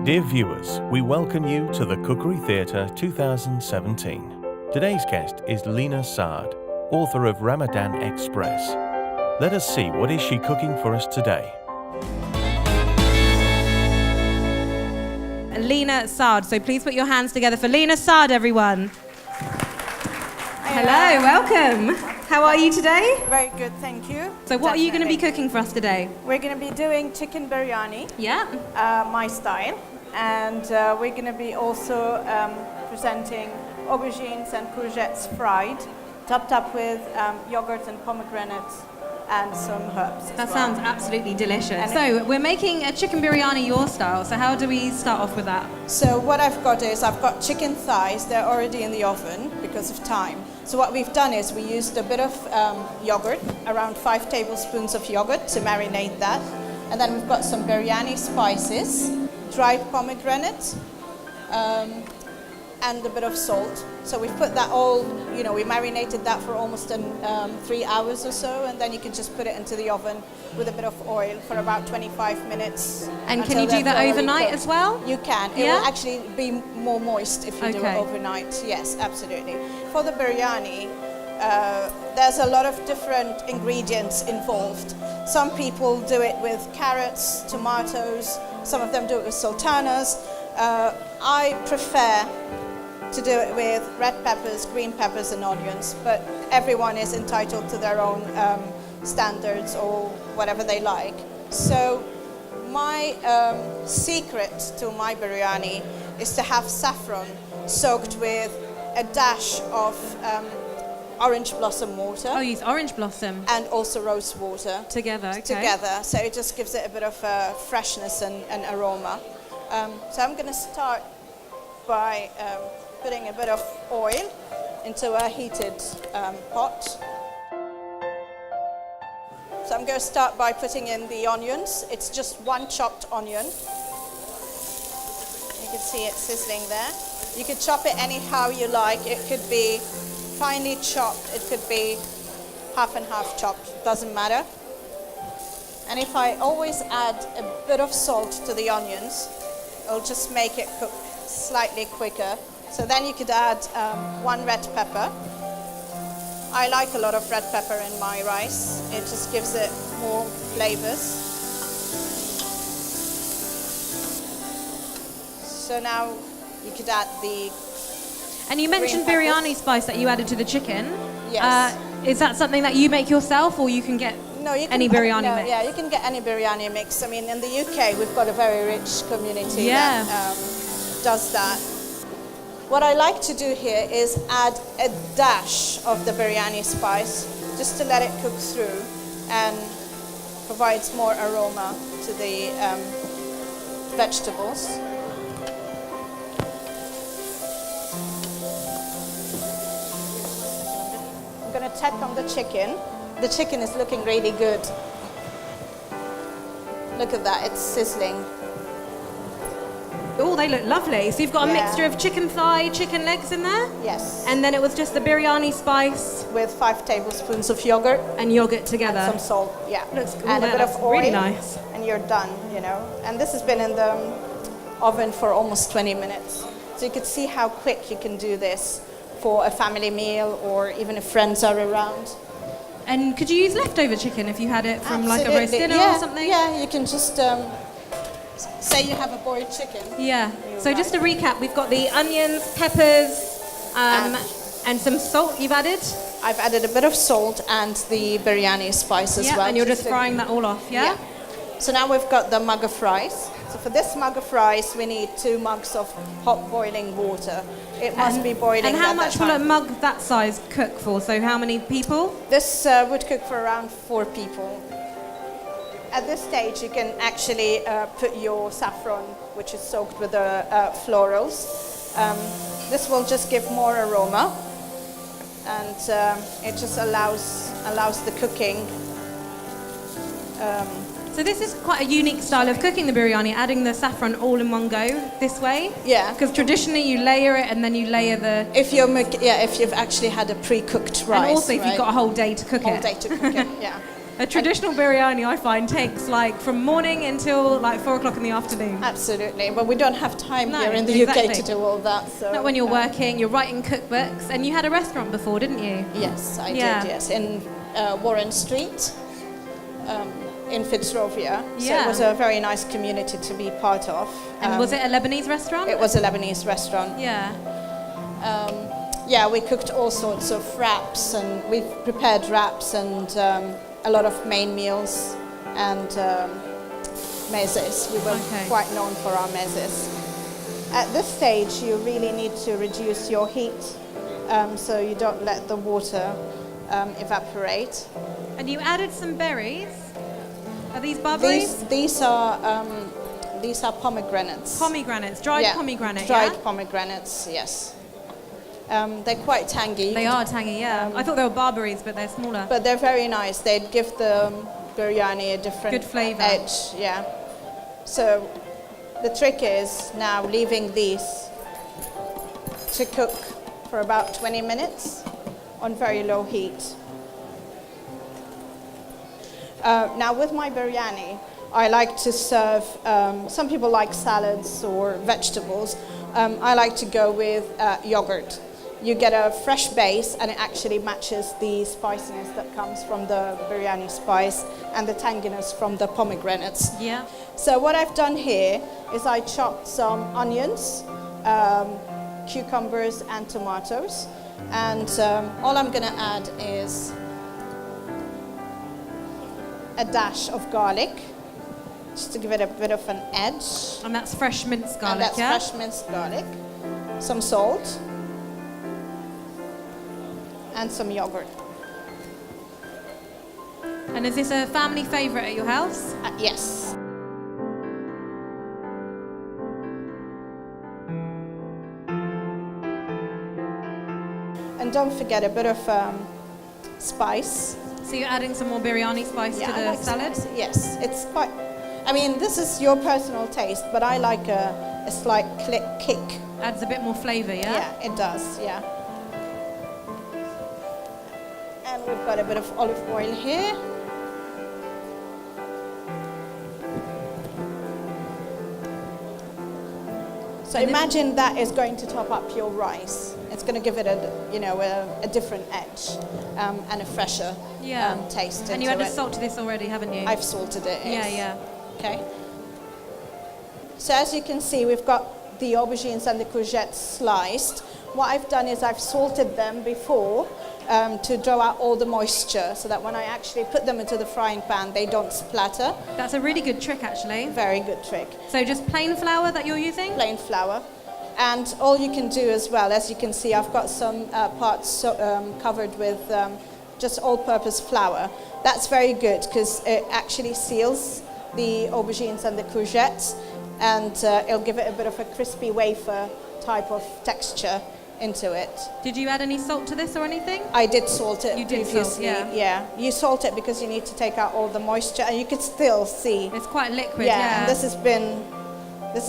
Dear viewers, we welcome you to the Cookery Theatre 2017. Today's guest is Lina Saad, author of Ramadan Express. Let us see what is she cooking for us today. Lina Saad, so please put your hands together for Lina Saad, everyone. Hello, welcome. How are you today? Very good, thank you. So what are you going to be cooking for us today? We're going to be doing chicken biryani, Yeah. my style, and we're going to be also presenting aubergines and courgettes fried, topped up with yogurt and pomegranates and some herbs. That sounds absolutely delicious. So we're making a chicken biryani your style, so how do we start off with that? So what I've got chicken thighs. They're already in the oven because of time. So what we've done is we used a bit of yogurt, around 5 tablespoons of yogurt to marinate that. And then we've got some biryani spices, dried pomegranate, and a bit of salt. So we've put that all, we marinated that for almost 3 hours or so, and then you can just put it into the oven with a bit of oil for about 25 minutes. And can you do that overnight as well? You can. It will actually be more moist if you do it overnight. Yes, absolutely. For the biryani, there's a lot of different ingredients involved. Some people do it with carrots, tomatoes, some of them do it with sultanas. I prefer to do it with red peppers, green peppers and onions, but everyone is entitled to their own standards or whatever they like. So my secret to my biryani is to have saffron soaked with a dash of orange blossom water. Oh, use orange blossom. And also rose water. Together, okay. Together, so it just gives it a bit of freshness and aroma. So I'm going to start by putting a bit of oil into a heated pot. So I'm going to start by putting in the onions. It's just one chopped onion. You can see it sizzling there. You could chop it anyhow you like. It could be finely chopped. It could be half and half chopped. Doesn't matter. And if I always add a bit of salt to the onions, it'll just make it cook slightly quicker. So then you could add 1 red pepper. I like a lot of red pepper in my rice. It just gives it more flavors. So now you could add the And you mentioned biryani spice that you added to the chicken. Yes. Is that something that you make yourself, or you can get any biryani mix? Yeah, you can get any biryani mix. I mean, in the UK, we've got a very rich community that does that. What I like to do here is add a dash of the biryani spice just to let it cook through and provides more aroma to the vegetables. I'm going to tack on the chicken. The chicken is looking really good. Look at that, it's sizzling. Oh, they look lovely. So you've got a mixture of chicken thigh, chicken legs in there? Yes. And then it was just the biryani spice. With 5 tablespoons of yogurt. And yogurt together. And some salt, yeah. Looks good. And a bit of oil. Really nice. And you're done, And this has been in the oven for almost 20 minutes. So you could see how quick you can do this for a family meal or even if friends are around. And could you use leftover chicken if you had it from like a roast dinner or something? Yeah, you can just say you have a boiled chicken. Yeah. So just to recap, we've got the onions, peppers, and some salt you've added. I've added a bit of salt and the biryani spice as well. And you're just frying that all off, yeah? So now we've got the mug of rice. So for this mug of rice, we need 2 mugs of hot boiling water. It must be boiling. And how much will a mug that size cook for? So how many people? This would cook for around 4 people. At this stage, you can actually put your saffron, which is soaked with the florals. This will just give more aroma, and it just allows the cooking. So this is quite a unique style of cooking the biryani, adding the saffron all in one go this way. Yeah. Because traditionally you layer it and then you layer the. If you've actually had a pre-cooked rice. And also if you've got a whole day to cook it. Whole day to cook it. Yeah. A traditional biryani, I find, takes like from morning until like 4 o'clock in the afternoon. Absolutely, but we don't have time No, here in the exactly. UK to do all that. So Not when you're working, you're writing cookbooks, and you had a restaurant before, didn't you? Yes, I Yeah. did. Yes, in Warren Street, in Fitzrovia. So Yeah. it was a very nice community to be part of. And was it a Lebanese restaurant? It was a Lebanese restaurant. Yeah. Yeah, we cooked all sorts of wraps, and we prepared wraps and a lot of main meals and mezes. We were Okay. quite known for our mezes. At this stage, you really need to reduce your heat so you don't let the water evaporate. And you added some berries. Are these barberries? These are pomegranates. Pomegranates, dried Yeah, pomegranate, dried yeah? pomegranates, yes. They're quite tangy. They are tangy, yeah. I thought they were barberries, but they're smaller. But they're very nice. They give the biryani a different Good flavour. edge. Yeah. So the trick is now leaving these to cook for about 20 minutes on very low heat. Now with my biryani, I like to serve, some people like salads or vegetables. I like to go with yogurt. You get a fresh base and it actually matches the spiciness that comes from the biryani spice and the tanginess from the pomegranates. Yeah. So what I've done here is I chopped some onions, cucumbers and tomatoes, and all I'm going to add is a dash of garlic, just to give it a bit of an edge. And that's fresh minced garlic, And that's yeah? fresh minced garlic, some salt, and some yogurt. And is this a family favourite at your house? Yes. And don't forget a bit of spice. So you're adding some more biryani spice to I the like salad? spice. Yes, it's quite. I mean, this is your personal taste, but I like a slight kick. Adds a bit more flavour, yeah? Yeah, it does. Yeah. And we've got a bit of olive oil here. So imagine that is going to top up your rice. It's going to give it a different edge and a fresher taste. And you into added it. salt to this already, haven't you? I've salted it. Yeah, yes. yeah. Okay. So as you can see, we've got the aubergines and the courgettes sliced. What I've done is I've salted them before to draw out all the moisture so that when I actually put them into the frying pan, they don't splatter. That's a really good trick, actually. Very good trick. So just plain flour that you're using? Plain flour. And all you can do as well, as you can see, I've got some parts covered with just all-purpose flour. That's very good because it actually seals the aubergines and the courgettes, and it'll give it a bit of a crispy wafer type of texture into it. Did you add any salt to this or anything? I did salt it You did previously. salt, yeah. You salt it because you need to take out all the moisture, and you can still see. It's quite liquid, Yeah, yeah. and this has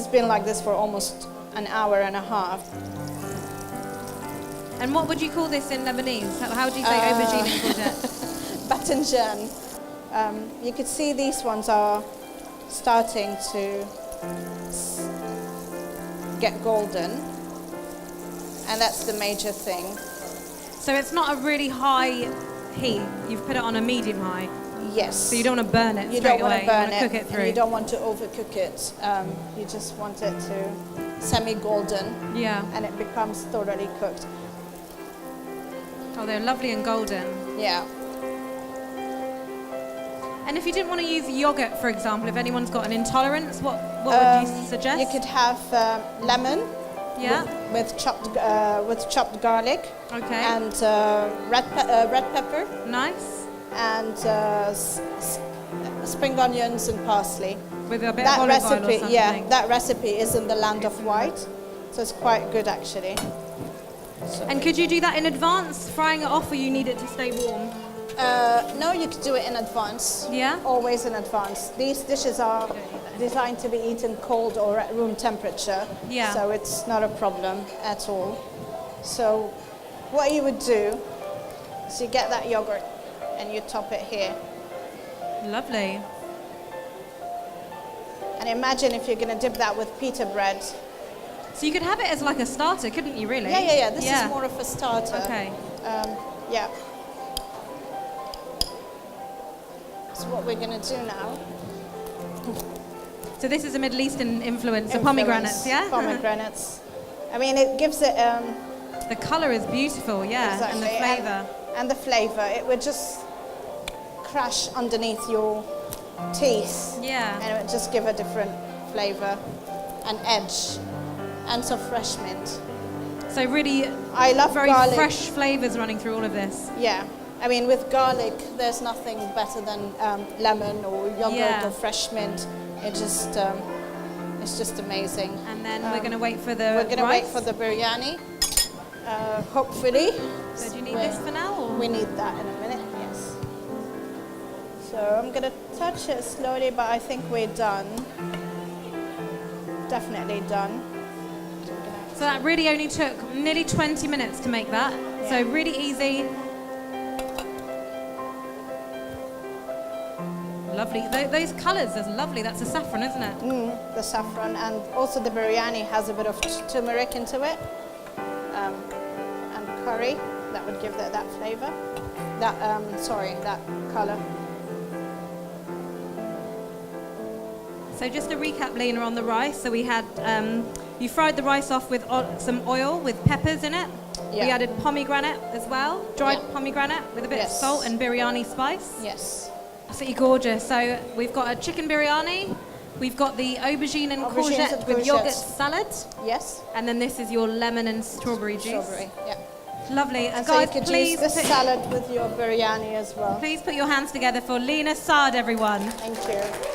been like this for almost an hour and a half. And what would you call this in Lebanese? How do you say aubergine and courgette? Batinjan. You could see these ones are starting to get golden, and that's the major thing. So it's not a really high heat. You've put it on a medium high. Yes. So you don't want to burn it You straight don't want away. to burn you it, want to cook it and through. you don't want to overcook it. You just want it to semi-golden, Yeah. and it becomes thoroughly cooked. Oh, they're lovely and golden. Yeah. And if you didn't want to use yogurt, for example, if anyone's got an intolerance, what would you suggest? You could have lemon Yeah. with chopped garlic Okay. and red pepper Nice. and spring onions and parsley. With a bit of That olive oil or recipe, something. yeah, that recipe is in the land of white, so it's quite good actually. So, And could you do that in advance, frying it off, or you need it to stay warm? no, you could do it in advance. Yeah? Always in advance. These dishes are designed to be eaten cold or at room temperature. Yeah. So it's not a problem at all. So what you would do is you get that yogurt and you top it here. Lovely. And imagine if you're going to dip that with pita bread. So you could have it as like a starter, couldn't you, really? Yeah. This is more of a starter. Okay. Yeah. So what we're going to do now. So this is a Middle Eastern influence, the pomegranates, yeah? Pomegranates. I mean, it gives it... the colour is beautiful, yeah, exactly. and the flavour. And the flavour. It would just crash underneath your teeth. Yeah. And it would just give a different flavour and edge. And some fresh mint. So really, I love very garlic. fresh flavours running through all of this. Yeah. I mean, with garlic, there's nothing better than lemon or yogurt or fresh mint. It's just amazing. And then we're going to wait for the We're going to rice. wait for the biryani, hopefully. So do you need this for now? Or? We need that in a minute, yes. So I'm going to touch it slowly, but I think we're done. Definitely done. So that really only took nearly 20 minutes to make that. Yeah. So really easy. Lovely. Those colours are lovely. That's the saffron, isn't it? The saffron, and also the biryani has a bit of turmeric into it, and curry. That would give that flavour. That colour. So just to recap, Lina, on the rice. So we had, you fried the rice off with some oil with peppers in it. Yeah. We added pomegranate as well, dried pomegranate with a bit of salt and biryani spice. Yes. Absolutely gorgeous. So we've got a chicken biryani, we've got the aubergine and courgette with yogurt salad. Yes. And then this is your lemon and strawberry juice. Strawberry, yeah. Lovely. And guys, so you could please use this salad with your biryani as well. please put your hands together for Lina Saad, everyone. Thank you.